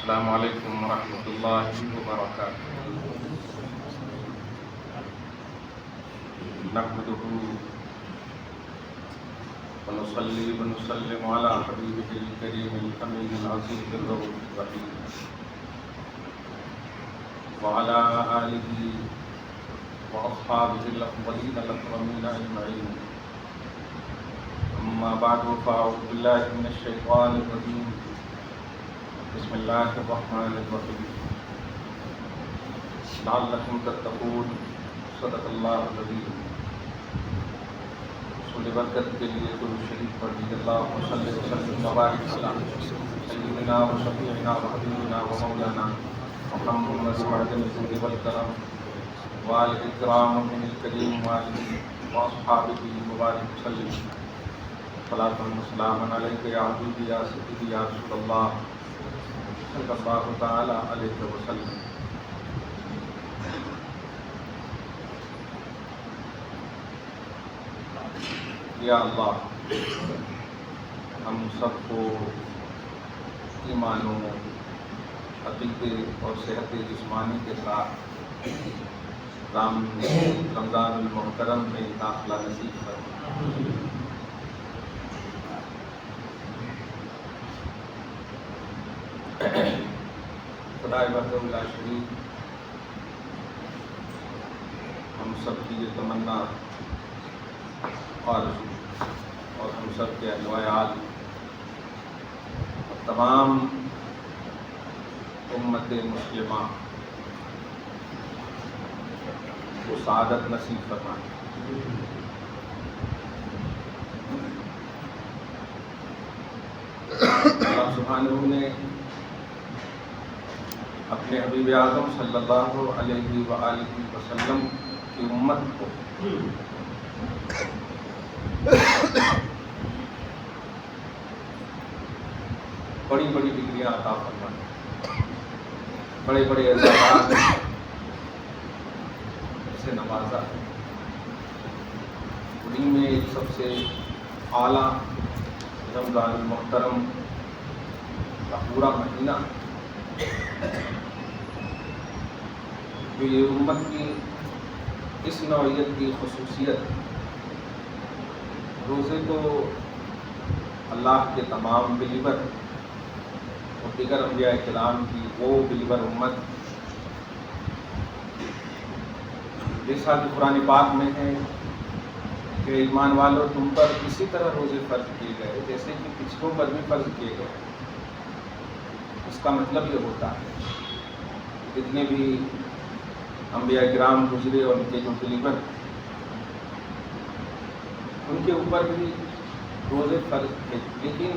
السلام علیکم ورحمۃ اللہ وبرکاتہ۔ نحمده ونصلي ونسلم على حبيبه الكريم الأمين العزيز الرؤوف الرحيم وعلى آله وأصحابه الأفضلين الأكرمين أجمعين، أما بعد فأعوذ بالله من الشيطان الرجيم، بسم الله الرحمن الرحيم، لعلكم تتقون، صدق اللہ العظیم۔ رسول برکت کے لیے درود شریف پڑھ لیجیے۔ اللہم صلی وسلم وبارک علی سیدنا و شفیعنا و حبیبنا و مولانا محمد معدن الجود والکرم وآل اکرام من الکریم وآلہ واصحابہ مبارک وسلم۔ صلاۃ و سلام علیک یا حبیبی یا سیدی یا رسول اللہ صلی اللہ تعالی علیہ وسلم۔ یا اللہ، ہم سب کو ایمان و عقیدے اور صحت جسمانی کے ساتھ رمضان المحترم میں داخلہ نصیب فرما۔ خدائے وحدہ لا شریک ہم سب کی یہ تمنا اور ہم سب کے اہل و عیال اور تمام امت مسلمہ کو سعادت نصیب فرمائے۔ اللہ سبحانہ نے اپنے حبیب اعظم صلی اللہ علیہ وآلہ وسلم کی امت کو بڑی بڑی ڈگریاں عطا فرمائے، بڑے بڑے اعزازات سے نوازا۔ انہیں میں ایک سب سے اعلیٰ رمضان المحترم کا پورا مہینہ جو یہ امت کی اس نوعیت کی خصوصیت، روزے کو اللہ کے تمام بلیور اور دیگر انبیاء کرام کی وہ بلیور امت جیسا کہ قرآن پاک میں ہے کہ ایمان والوں تم پر اسی طرح روزے فرض کیے گئے جیسے کہ پچھلوں پر بھی فرض کیے گئے۔ اس کا مطلب یہ ہوتا ہے جتنے بھی انبیاء کرام گزرے اور ان کے جو بلیور ان کے اوپر بھی روزے فرض تھے، لیکن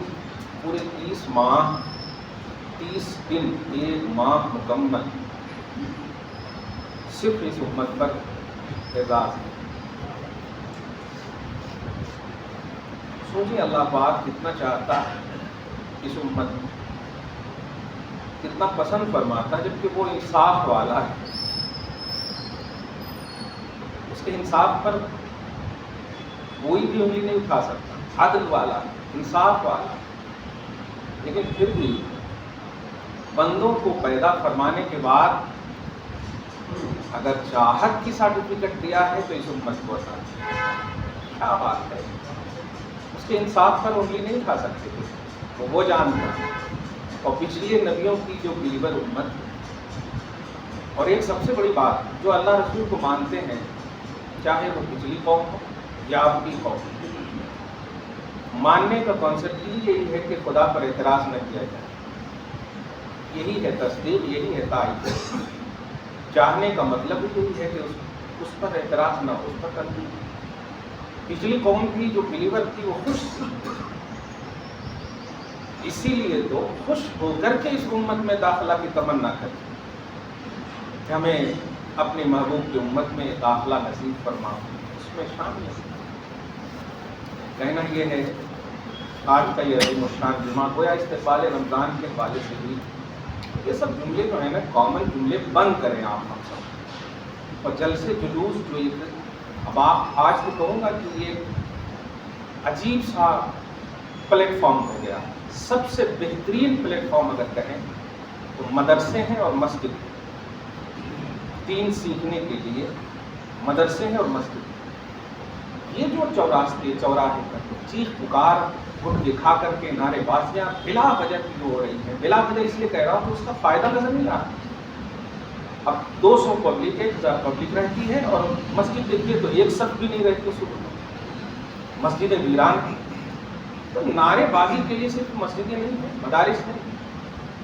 پورے 30 ماہ 30 دن ایک ماہ مکمل صرف اس امت پر اعزاز ہے۔ سوچیں اللہ پاک کتنا چاہتا ہے اس امت میں، کتنا پسند فرماتا ہے، جبکہ وہ انصاف والا ہے۔ اس کے انصاف پر کوئی بھی انگلی نہیں اٹھا سکتا، عدل والا، انصاف والا، لیکن پھر بھی بندوں کو پیدا فرمانے کے بعد اگر چاہت کی سرٹیفکیٹ دیا ہے تو اس امت کو عطا کیا بات ہے۔ اس کے انصاف پر انگلی نہیں اٹھا سکتے تھے، وہ جانتا ہے۔ اور پچھلے نبیوں کی جو بلیور امت، اور ایک سب سے بڑی بات جو اللہ رسول کو مانتے ہیں، چاہے وہ پچھلی قوم ہو یا آپ کی قوم، ماننے کا کانسیپٹ یہی ہے کہ خدا پر اعتراض نہ کیا جائے، یہی ہے تصدیق، یہی ہے تائید۔ چاہنے کا مطلب یہی ہے کہ اس پر اعتراض نہ ہو، اس پر تنقید۔ پچھلی قوم کی جو بلیور تھی وہ خوش تھی، اسی لیے تو خوش ہو کر کے اس امت میں داخلہ کی تمنا کرتی کہ ہمیں اپنے محبوب کی امت میں داخلہ نصیب فرما، اس میں شامل ہے۔ کہنا یہ ہے آج کا یہ عظیم الشان جمعہ گویا استقبال رمضان کے حوالے سے بھی یہ سب جملے جو ہیں نا کامن جملے بند کریں آپ ہم سب، اور جلسے جلوس جو اب آج تو کہوں گا کہ یہ عجیب سا پلیٹ فارم ہو گیا، سب سے بہترین پلیٹ فارم اگر کہیں تو مدرسے ہیں اور مسجد، دین سیکھنے کے لیے مدرسے ہیں اور مسجد۔ یہ جو چوراستے چوراہے پر چیخ پکار گھٹ کے کھا کر کے نعرے بازیاں بلا وجہ کی جو ہو رہی ہیں، بلا وجہ اس لیے کہہ رہا ہوں کہ اس کا فائدہ نظر نہیں آ رہا۔ اب 200 پبلک 1000 پبلک رہتی ہے اور مسجد دیکھیے تو ایک صف بھی نہیں رہتی صبح میں، مسجدیں ویران ہیں۔ تو نعرے بازی کے لیے صرف مسجدیں نہیں ہیں، مدارس نہیں،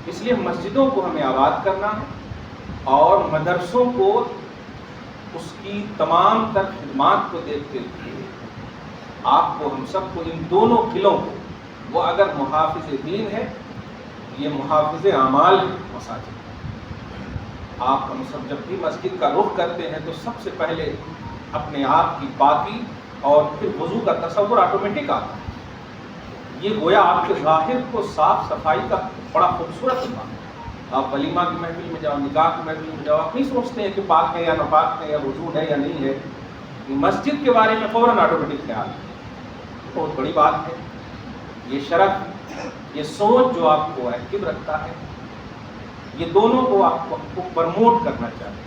اس لیے مسجدوں کو ہمیں آباد کرنا ہے اور مدرسوں کو اس کی تمام تر خدمات کو دیکھتے ہوئے آپ کو ہم سب کو ان دونوں قلعوں کو، وہ اگر محافظ دین ہے، یہ محافظ اعمال ہے مساجد۔ آپ ہم سب جب بھی مسجد کا رخ کرتے ہیں تو سب سے پہلے اپنے آپ کی پاکی اور پھر وضو کا تصور آٹومیٹک آتا ہے۔ یہ گویا آپ کے ظاہر کو صاف صفائی کا بڑا خوبصورت ہوتا ہے۔ آپ ولیمہ کی محفل میں جاؤ، نکاح کی محفل میں جاؤ، آپ نہیں سوچتے ہیں کہ پاک ہے یا ناپاک ہے یا وضو ہے یا نہیں ہے، مسجد کے بارے میں فوراً آٹومیٹک خیال ہے۔ بہت بڑی بات ہے یہ شرف، یہ سوچ جو آپ کو ایکٹیو رکھتا ہے، یہ دونوں کو آپ کو پرموٹ کرنا چاہیے،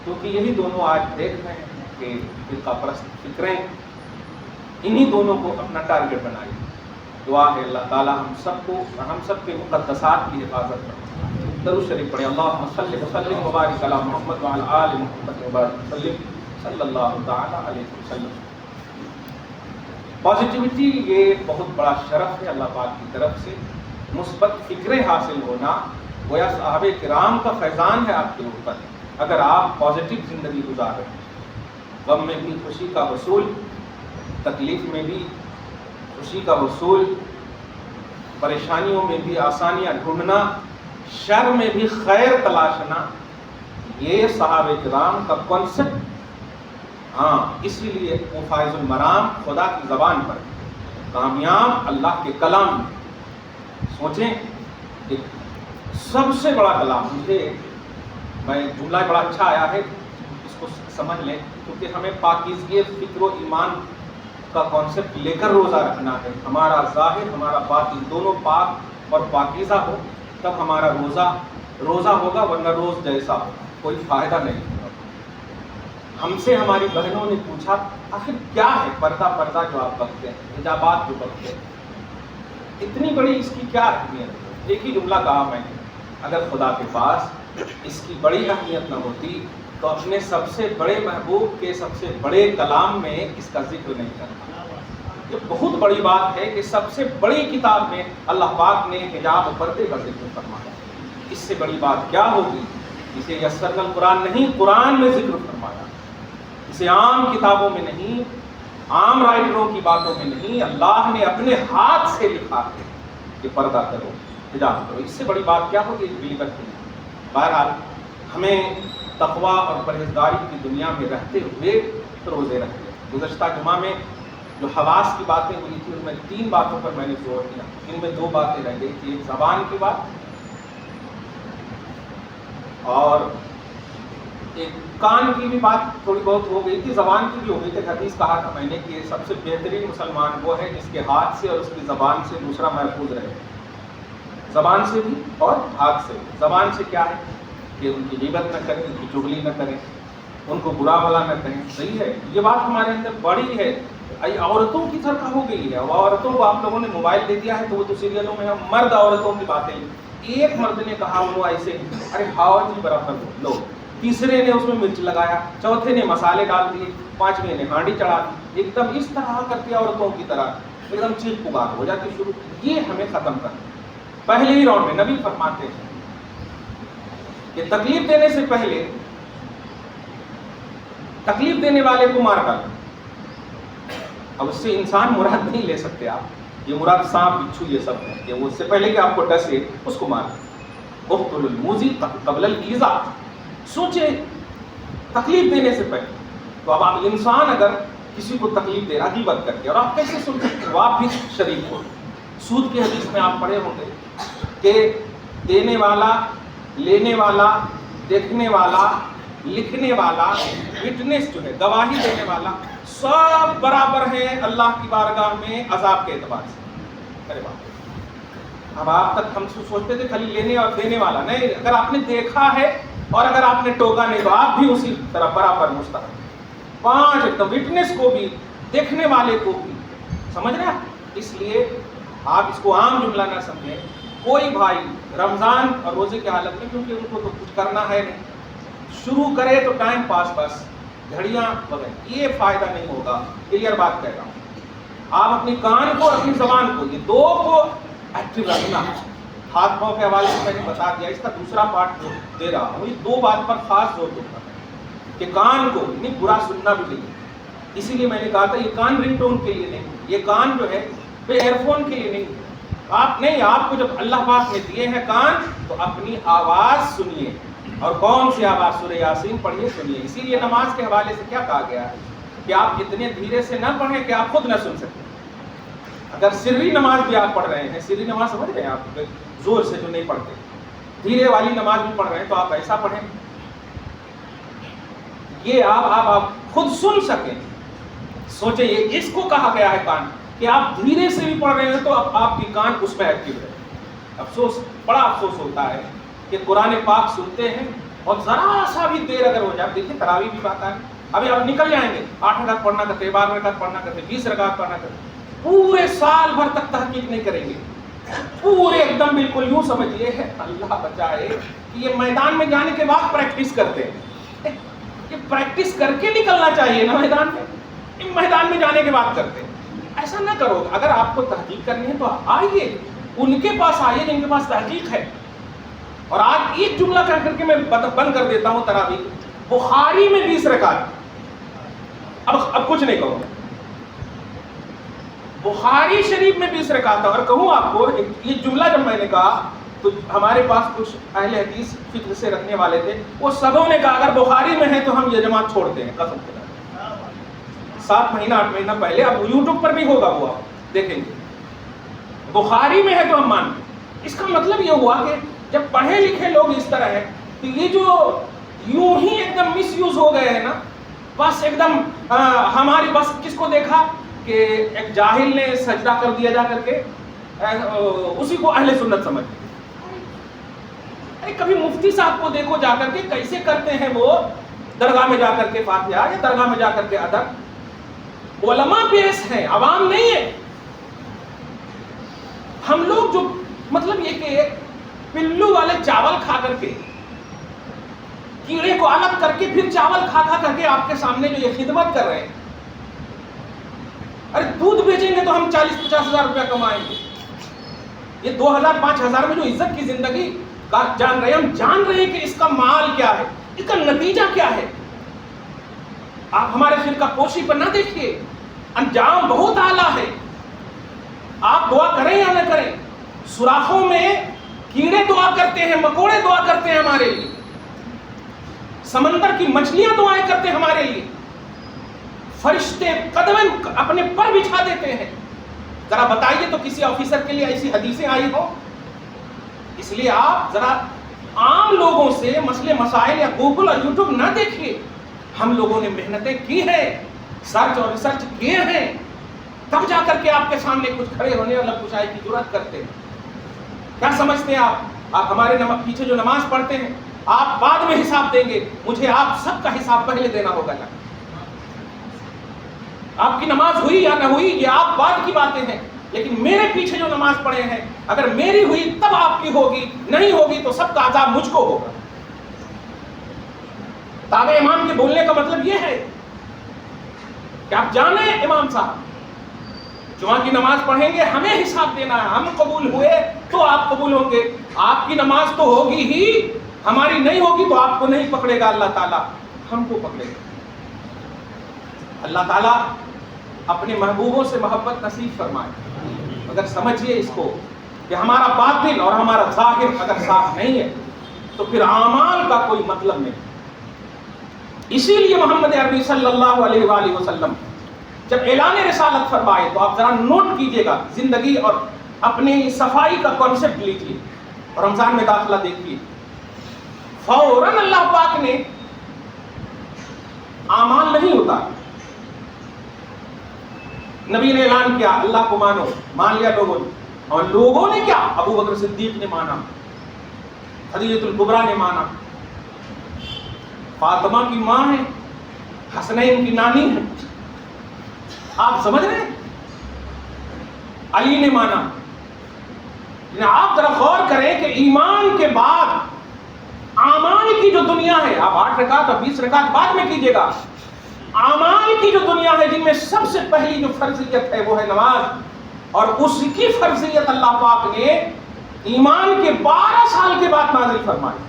کیونکہ یہی دونوں آج دیکھ رہے ہیں کہ فرقہ پرست فکریں انہی دونوں کو اپنا ٹارگٹ بنائی۔ دعا ہے اللہ تعالیٰ ہم سب کو اور ہم سب کے مقدسات کی حفاظت کرے۔ درود شریف پڑھیں، اللہم صلی وسلم وبارک علی محمد وعلی آل محمد وبارک وسلم صلی اللہ تعالیٰ علیہ وسلم۔ پازیٹیوٹی یہ بہت بڑا شرف ہے اللہ پاک کی طرف سے، مثبت فکریں حاصل ہونا گویا صحابہ کرام کا فیضان ہے آپ کے اوپر، اگر آپ پازیٹیو زندگی گزار رہے ہیں۔ غم میں بھی خوشی کا حصول، تکلیف میں بھی خوشی کا حصول، پریشانیوں میں بھی آسانیاں ڈھونڈنا، شر میں بھی خیر تلاشنا، یہ صحابہ کرام کا کانسیپٹ۔ ہاں اسی لیے وہ فائز المرام خدا کی زبان پر، کامیاب اللہ کے کلام میں۔ سوچیں کہ سب سے بڑا کلام، میں جملہ بڑا اچھا آیا ہے، اس کو سمجھ لیں، کیونکہ ہمیں پاکیزگی فکر و ایمان کا کانسیپٹ لے کر روزہ رکھنا ہے۔ ہمارا ظاہر ہمارا باطن دونوں پاک اور پاکیزہ ہو تب ہمارا روزہ ہوگا، ورنہ روز جیسا ہو کوئی فائدہ نہیں ہوگا۔ ہم سے ہماری بہنوں نے پوچھا آخر کیا ہے پردہ جو آپ بکتے ہیں، حجابات جو بکتے ہیں، اتنی بڑی اس کی کیا اہمیت ہے؟ ایک ہی جملہ کہا میں نے، اگر خدا کے پاس اس کی بڑی اہمیت نہ ہوتی تو اپنے سب سے بڑے محبوب کے سب سے بڑے کلام میں اس کا ذکر نہیں کرتا۔ یہ بہت بڑی بات ہے کہ سب سے بڑی کتاب میں اللہ پاک نے حجاب و پردے کا ذکر فرمایا، اس سے بڑی بات کیا ہوگی؟ اسے یسرنا القرآن نہیں، قرآن میں ذکر فرمایا، اسے عام کتابوں میں نہیں، عام رائٹروں کی باتوں میں نہیں، اللہ نے اپنے ہاتھ سے لکھا ہے کہ پردہ کرو، حجاب کرو۔ اس سے بڑی بات کیا ہوگی بلیور کے لیے؟ بہرحال ہمیں تقویٰ اور پرہیزگاری کی دنیا میں رہتے ہوئے روزے رکھتے ہیں۔ گزشتہ جمعہ میں جو حواس کی باتیں ہوئی تھی ان میں 3 باتوں پر میں نے زور دیا، ان میں 2 باتیں رہ گئی تھی، ایک زبان کی بات اور ایک کان کی بھی بات تھوڑی بہت ہو گئی تھی، زبان کی بھی ہو گئی تھی۔ حدیث کہا تھا میں نے کہ سب سے بہترین مسلمان وہ ہے جس کے ہاتھ سے اور اس کی زبان سے دوسرا محفوظ رہے، زبان سے بھی اور ہاتھ سے بھی۔ زبان سے کیا ہے کہ ان کی غیبت نہ کریں، ان کی چغلی نہ کریں، ان کو برا بھلا نہ کہیں، صحیح ہے، یہ بات ہمارے اندر بڑی ہے۔ عورتوں کی طرح ہو گئی ہے، عورتوں کو آپ لوگوں نے موبائل دے دیا ہے تو وہ تو سیریلوں میں مرد عورتوں کی باتیں، ایک مرد نے کہا وہ ایسے ارے ہاؤ جی برابر لو، تیسرے نے اس میں مرچ لگایا، چوتھے نے مسالے ڈال دیے، 5ویں نے ہانڈی چڑھا دی، ایک دم اس طرح کرتی عورتوں کی طرح ایک دم چیخ پکار ہو جاتی شروع۔ یہ ہمیں ختم کرنا پہلے ہی راؤنڈ میں۔ نبی فرماتے ہیں کہ تکلیف دینے سے پہلے تکلیف دینے والے کو مار ڈالو۔ اب اس سے انسان مراد نہیں لے سکتے آپ، یہ مراد سانپ بچھو یہ سب ہے کہ وہ اس سے پہلے کہ آپ کو ڈسے اس کو مار۔ اقتلوا الموذی قبل الایذاء، سوچے تکلیف دینے سے پہلے۔ تو اب آپ انسان اگر کسی کو تکلیف دے رہا غیبت کر کے، اور آپ کیسے سن سکتے ہو؟ آپ بھی شریک ہو۔ سود کی حدیث میں آپ پڑھے ہوں گے کہ دینے والا، لینے والا، دیکھنے والا، لکھنے والا، وٹنس جو ہے گواہی دینے والا، سب برابر ہیں اللہ کی بارگاہ میں عذاب کے اعتبار سے۔ ارے بات اب آپ تک ہم سوچتے تھے خالی لینے اور دینے والا نہیں، اگر آپ نے دیکھا ہے اور اگر آپ نے ٹوکا نہیں تو آپ بھی اسی طرح برابر مستحق، 5 وٹنس کو بھی دیکھنے والے کو بھی، سمجھ رہے ہیں؟ اس لیے آپ اس کو عام جملہ نہ سمجھیں. کوئی بھائی رمضان اور روزے کی حالت میں، کیونکہ ان کو تو کچھ کرنا ہے نہیں، شروع کرے تو ٹائم پاس بس گھڑیاں وغیرہ، یہ فائدہ نہیں ہوگا. کلیئر بات کہہ رہا ہوں. آپ اپنی کان کو اور اپنی زبان کو، یہ دو کو ایکٹیو رکھنا. ہاتھ پاؤں کے حوالے سے میں نے بتا دیا، اس کا دوسرا پارٹ جو دے رہا ہوں، یہ 2 بات پر خاص زور دوں گا کہ کان کو نہیں برا سننا بھی نہیں. اسی لیے میں نے کہا تھا یہ کان رنگ ٹون کے لیے نہیں، یہ کان جو ہے وہ ایئر فون کے لیے نہیں. آپ کو جب اللہ پاک نے دیے ہیں کان تو اپنی آواز سنیے، اور کون سی آواز؟ سورہ یاسین پڑھیے، سنیے. اسی لیے نماز کے حوالے سے کیا کہا گیا ہے کہ آپ اتنے دھیرے سے نہ پڑھیں کہ آپ خود نہ سن سکیں. اگر سری نماز بھی آپ پڑھ رہے ہیں، سری نماز سمجھ رہے ہیں آپ، زور سے جو نہیں پڑھتے، دھیرے والی نماز بھی پڑھ رہے ہیں تو آپ ایسا پڑھیں یہ آپ خود سن سکیں. سوچیں، یہ اس کو کہا گیا ہے کان، کہ آپ دھیرے سے بھی پڑھ رہے ہیں تو آپ کی کان اس میں ایکٹیو ہے. افسوس، بڑا افسوس ہوتا ہے کہ قرآن پاک سنتے ہیں اور ذرا سا بھی دیر اگر ہو جائے. دیکھیے تراویح بھی بات ہے، ابھی آپ نکل جائیں گے، 8 رکعت پڑھنا کرتے، 12 رکعت پڑھنا کرتے، 20 رکعت پڑھنا کرتے، پورے سال بھر تک تحقیق نہیں کریں گے. پورے ایک دم بالکل یوں سمجھیے، اللہ بچائے کہ یہ میدان میں جانے کے بعد پریکٹس کرتے ہیں. یہ پریکٹس کر کے نکلنا چاہیے نا میدان میں جانے کے بعد کرتے ہیں. ایسا نہ کرو. اگر آپ کو تحقیق کرنی ہے تو آئیے، ان کے پاس آئیے جن کے پاس تحقیق ہے. اور آج ایک جملہ کہہ کر کے میں بند کر دیتا ہوں تراویح. بخاری میں 20 رکعت، اب کچھ نہیں کہوں. بخاری شریف میں 20 رکعت. اور کہوں آپ کو یہ جملہ جب میں نے کہا تو ہمارے پاس کچھ اہل حدیث فقہ سے رکھنے والے تھے، وہ سبوں نے کہا اگر بخاری میں ہے تو ہم یہ جماعت چھوڑتے ہیں. قسم خدا، 7 مہینہ 8 مہینہ پہلے، اب یوٹیوب پر بھی ہوگا وہ، آپ دیکھیں گے. بخاری میں ہے تو ہم مانتے. اس کا مطلب یہ ہوا کہ جب پڑھے لکھے لوگ اس طرح ہیں تو یہ جو یوں ہی ایک دم مس یوز ہو گئے ہیں نا، بس ایک دم ہماری بس کس کو دیکھا کہ ایک جاہل نے سجدہ کر دیا جا کر کے، اسی کو اہل سنت سمجھ. کبھی مفتی صاحب کو دیکھو جا کر کے کیسے کرتے ہیں وہ، درگاہ میں جا کر کے فاتحہ یا درگاہ میں جا کر کے ادب. علماء پیش ہیں، عوام نہیں ہے. ہم لوگ جو مطلب یہ کہ پلو والے چاول کھا کر کے، کیڑے کو الگ کر کے پھر چاول کھا کر کے آپ کے سامنے جو یہ خدمت کر رہے ہیں. ارے دودھ بیچیں گے تو ہم 40-50 ہزار روپیہ کمائیں گے. یہ 2000-5000 میں جو عزت کی زندگی جان رہے ہیں، ہم جان رہے ہیں کہ اس کا مال کیا ہے، اس کا نتیجہ کیا ہے. آپ ہمارے فرقہ پوشی پر نہ دیکھیے، انجام بہت اعلیٰ ہے. آپ دعا کریں یا نہ کریں، سوراخوں میں کیڑے دعا کرتے ہیں، مکوڑے دعا کرتے ہیں ہمارے لیے، سمندر کی مچھلیاں دعائیں کرتے ہیں ہمارے لیے، فرشتے قدم اپنے پر بچھا دیتے ہیں. ذرا بتائیے تو کسی آفیسر کے لیے ایسی حدیثیں آئی ہو؟ اس لیے آپ ذرا عام لوگوں سے مسئلے مسائل یا گوگل اور یوٹیوب نہ دیکھیے. ہم لوگوں نے محنتیں کی ہیں، سرچ اور ریسرچ کیے ہیں، تب جا کر کے آپ کے سامنے کچھ کھڑے ہونے اور لب کشائی کی جرات کرتے ہیں. کیا سمجھتے ہیں آپ ہمارے پیچھے جو نماز پڑھتے ہیں، آپ بعد میں حساب دیں گے، مجھے آپ سب کا حساب پہلے دینا ہوگا نا. آپ کی نماز ہوئی یا نہ ہوئی یہ آپ بعد کی باتیں ہیں، لیکن میرے پیچھے جو نماز پڑھے ہیں، اگر میری ہوئی تب آپ کی ہوگی، نہیں ہوگی تو سب کا عذاب مجھ کو ہوگا. تابع امام کے بولنے کا مطلب یہ ہے کہ آپ جانیں امام صاحب جمعہ کی نماز پڑھیں گے، ہمیں حساب دینا ہے. ہم قبول ہوئے تو آپ قبول ہوں گے. آپ کی نماز تو ہوگی ہی، ہماری نہیں ہوگی تو آپ کو نہیں پکڑے گا اللہ تعالیٰ، ہم کو پکڑے گا. اللہ تعالیٰ اپنے محبوبوں سے محبت نصیب فرمائے. اگر سمجھیے اس کو کہ ہمارا باطن اور ہمارا ظاہر اگر صاف نہیں ہے تو پھر اعمال کا کوئی مطلب نہیں. اسی لیے محمد عربی صلی اللہ علیہ وآلہ وسلم جب اعلان رسالت فرمائے تو آپ ذرا نوٹ کیجئے گا، زندگی اور اپنی صفائی کا کانسیپٹ لیجئے اور رمضان میں داخلہ دیکھیے. فوراً اللہ پاک نے اعمال نہیں ہوتا، نبی نے اعلان کیا اللہ کو مانو، مان لیا لوگوں نے، اور لوگوں نے کیا؟ ابو بکر صدیق نے مانا، خدیجہ الکبریٰ نے مانا، فاطمہ کی ماں ہے، حسنین کی نانی ہے، آپ سمجھ رہے ہیں؟ علی نے مانا۔ آپ ذرا غور کریں کہ ایمان کے بعد اعمال کی جو دنیا ہے، آپ 8 رکعت اور 20 رکعت بعد میں کیجیے گا، اعمال کی جو دنیا ہے جن میں سب سے پہلی جو فرضیت ہے وہ ہے نماز، اور اس کی فرضیت اللہ پاک نے ایمان کے 12 سال کے بعد نازل فرمائی۔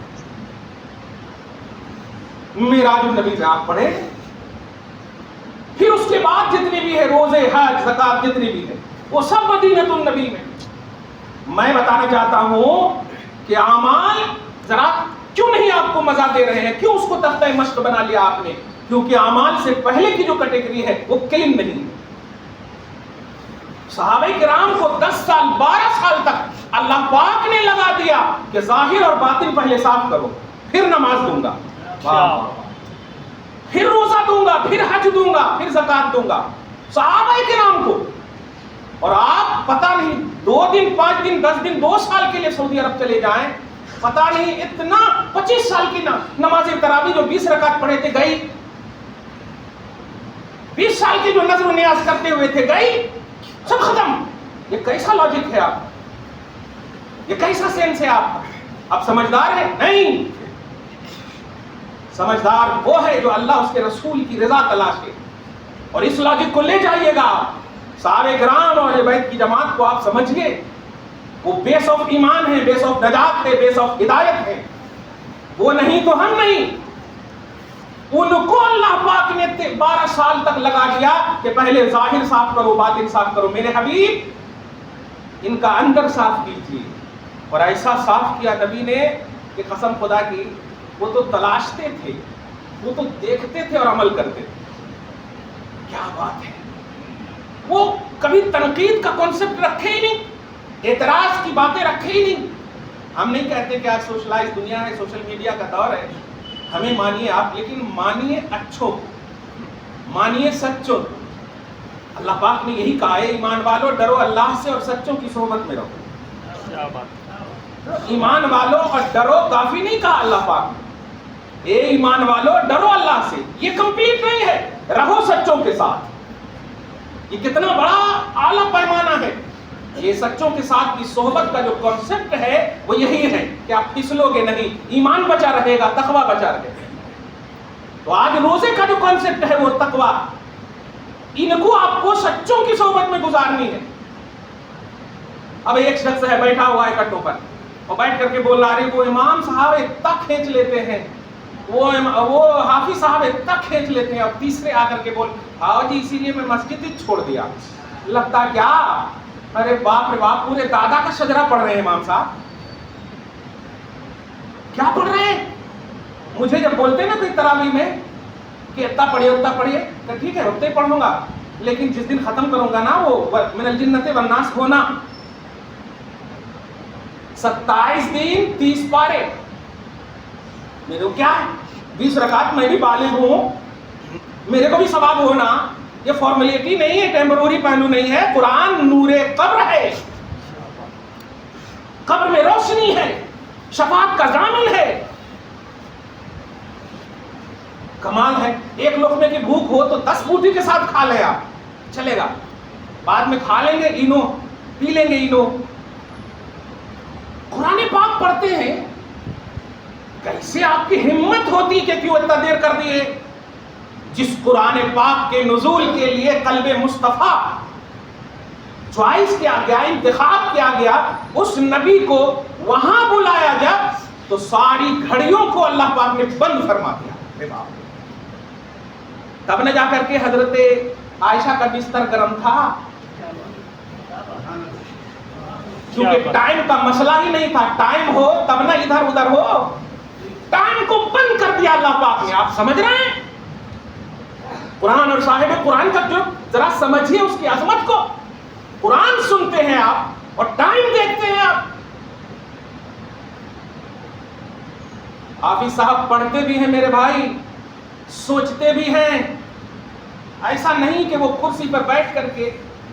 معراج النبی میں آپ پڑھیں، پھر اس کے بعد جتنی بھی ہے روزے، حج، زکات جتنی بھی ہے وہ سب مدینۃ النبی میں۔ میں بتانا چاہتا ہوں کہ اعمال ذرا کیوں نہیں آپ کو مزہ دے رہے ہیں، کیوں اس کو تختہ مشق بنا لیا آپ نے؟ کیونکہ اعمال سے پہلے کی جو کیٹیگری ہے وہ کلیم نہیں ہے۔ صحابہ کرام کو 10 سال 12 سال تک اللہ پاک نے لگا دیا کہ ظاہر اور باطن پہلے صاف کرو، پھر نماز دوں گا، پھر روزہ دوں گا، پھر حج دوں گا، پھر زکات دوں گا، صحابہ کرام کو۔ اور آپ پتہ نہیں 2 دن 5 دن 10 دن 2 سال کے لیے سعودی عرب چلے جائیں، پتہ نہیں اتنا 25 سال کی نماز تراویح جو 20 رکعت پڑھے تھے گئی، 20 سال کی جو نذر و نیاز کرتے ہوئے تھے گئی، سب ختم۔ یہ کیسا لاجک ہے آپ؟ یہ کیسا سینس ہے آپ؟ آپ سمجھدار ہیں؟ نہیں، سمجھدار وہ ہے جو اللہ اس کے رسول کی رضا تلاشے، اور اس لاجک کو لے جائیے گا۔ صحابہ کرام اور اہل بیت کی جماعت کو آپ سمجھیے، وہ بیس آف ایمان ہے، بیس آف نجات ہے، بیس آف ہدایت ہے، وہ نہیں تو ہم نہیں۔ ان کو اللہ پاک نے 12 سال تک لگا دیا کہ پہلے ظاہر صاف کرو، باطن صاف کرو، میرے حبیب ان کا اندر صاف کیجیے۔ اور ایسا صاف کیا نبی نے کہ قسم خدا کی وہ تو تلاشتے تھے، وہ تو دیکھتے تھے اور عمل کرتے تھے۔ کیا بات ہے! وہ کبھی تنقید کا کانسیپٹ رکھے ہی نہیں، اعتراض کی باتیں رکھے ہی نہیں۔ ہم نہیں کہتے کہ آج سوشلائز دنیا ہے، سوشل میڈیا کا دور ہے، ہمیں مانیے آپ، لیکن مانیے اچھوں، مانیے سچوں۔ اللہ پاک نے یہی کہا ہے، ایمان والو ڈرو اللہ سے اور سچوں کی صحبت میں رہو۔ ایمان والو اور ڈرو کافی نہیں کہا اللہ پاک نے، اے ایمان والو ڈرو اللہ سے، یہ کمپلیٹ نہیں ہے، رہو سچوں کے ساتھ۔ یہ کتنا بڑا اعلیٰ پیمانہ ہے۔ یہ سچوں کے ساتھ کی صحبت کا جو کانسیپٹ ہے وہ یہی ہے کہ آپ پھسلو گے نہیں، ایمان بچا رہے گا، تقوی بچا رہے گا۔ تو آج روزے کا جو کانسیپٹ ہے وہ تقوی، ان کو آپ کو سچوں کی صحبت میں گزارنی ہے۔ اب ایک شخص ہے بیٹھا ہوا ہے کٹوں پر، اور بیٹھ کر کے بول رہا ہے وہ امام صاحب اتنا کھینچ لیتے ہیں، وہ حافظ صاحب اتنا کھینچ لیتے ہیں، اور تیسرے آ کر کے بول ہاں جی اسی لیے میں مسجد ہی چھوڑ دیا۔ لگتا کیا؟ ارے باپ رے باپ، پورے دادا کا شجرہ پڑھ رہے ہیں امام صاحب۔ کیا پڑھ رہے ہیں؟ مجھے جب بولتے ہیں نا کوئی تراویح میں کہ اتنا پڑھیے اتنا پڑھیے، تو ٹھیک ہے اتنا ہی پڑھوں گا، لیکن جس دن ختم کروں گا نا وہ من الجنت والناس ہونا، 27 دن 30 پارے، میرے کو کیا ہے 20 رکعت، میں بھی بالغ ہوں، میرے کو بھی ثواب ہونا۔ یہ فارمیلٹی نہیں ہے، ٹیمپروری پہلو نہیں ہے، قرآن نور قبر ہے، قبر میں روشنی ہے، شفاعت کا ضامن ہے۔ کمال ہے، ایک لقمے کی بھوک ہو تو 10 بوٹی کے ساتھ کھا لے آپ، چلے گا، بعد میں کھا لیں گے اینو، پی لیں گے اینو۔ قرآن پاک پڑھتے ہیں، کیسے آپ کی ہمت ہوتی کہ کیوں اتنا دیر کر دیے؟ جس قرآن پاک کے نزول کے لیے قلب مصطفیٰ چوائس کیا گیا، انتخاب کیا گیا، اس نبی کو وہاں بلایا جب تو ساری گھڑیوں کو اللہ پاک نے بند فرما دیا۔ تب نہ جا کر کے حضرت عائشہ کا بستر گرم تھا، کیونکہ ٹائم کا مسئلہ ہی نہیں تھا، ٹائم ہو تب نہ ادھر ادھر ہو، ٹائم کو بند کر دیا اللہ پاک نے۔ آپ سمجھ رہے ہیں قرآن اور صاحب قرآن کا جو ذرا سمجھیے اس کی عظمت کو۔ قرآن سنتے ہیں آپ اور ٹائم دیکھتے ہیں آپ۔ حافظ صاحب پڑھتے بھی ہیں میرے بھائی، سوچتے بھی ہیں، ایسا نہیں کہ وہ کرسی پر بیٹھ کر کے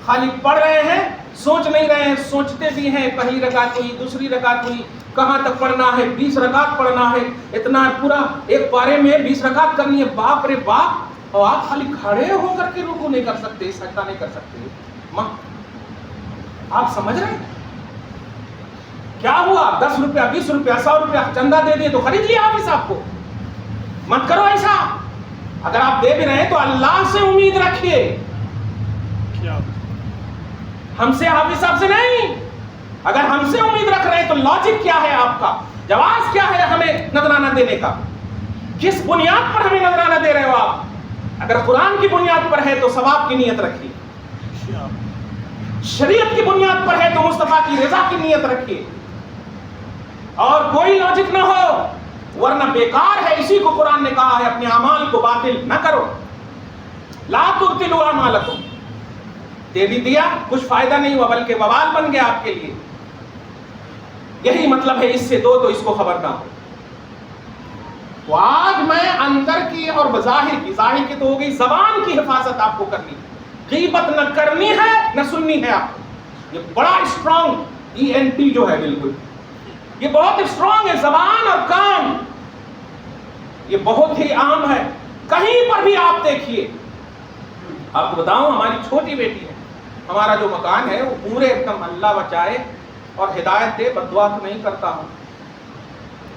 خالی پڑھ رہے ہیں سوچ نہیں رہے ہیں، سوچتے بھی ہیں پہلی رکعت ہوئی، دوسری رکعت ہوئی، کہاں تک پڑھنا ہے، 20 رکعت پڑھنا ہے، اتنا پورا ایک پارے میں 20 رکعت کرنی ہے، باپ رے باپ، اور آپ خالی کھڑے ہو کر کے رکوع نہیں کر سکتے، سجدہ نہیں کر سکتے. ماں آپ سمجھ رہے ہیں کیا ہوا؟ 10 روپیہ 20 روپیہ 100 روپیہ چندہ دے دیے تو خرید لیا حافظ صاحب کو. مت کرو ایسا. اگر آپ دے بھی رہے ہیں تو اللہ سے امید رکھیے، ہم سے حافظ صاحب سے نہیں. اگر ہم سے امید رکھ رہے ہیں تو لاجک کیا ہے آپ کا، جواز کیا ہے ہمیں نذرانہ دینے کا؟ کس بنیاد پر ہمیں نذرانہ دے رہے ہو آپ؟ اگر قرآن کی بنیاد پر ہے تو ثواب کی نیت رکھیے، شریعت کی بنیاد پر ہے تو مصطفیٰ کی رضا کی نیت رکھیے، اور کوئی لاجک نہ ہو، ورنہ بیکار ہے. اسی کو قرآن نے کہا ہے اپنے اعمال کو باطل نہ کرو. لا تبطلوا اعمالکم. دے بھی دیا کچھ فائدہ نہیں ہوا بلکہ وبال بن گیا آپ کے لیے. یہی مطلب ہے اس سے دو تو اس کو خبر نہ ہو. تو آج میں اندر کی اور بظاہر کی، ظاہر کی تو ہو گئی، زبان کی حفاظت آپ کو کرنی ہے. غیبت نہ کرنی ہے نہ سننی ہے آپ کو. یہ بڑا اسٹرانگ ENT جو ہے، بالکل یہ بہت اسٹرانگ ہے. زبان اور کان یہ بہت ہی عام ہے. کہیں پر بھی آپ دیکھیے. آپ کو بتاؤں، ہماری چھوٹی بیٹی ہے، ہمارا جو مکان ہے وہ پورے ایک دم اللہ بچائے اور ہدایت دے، بد دعا تو نہیں کرتا ہوں،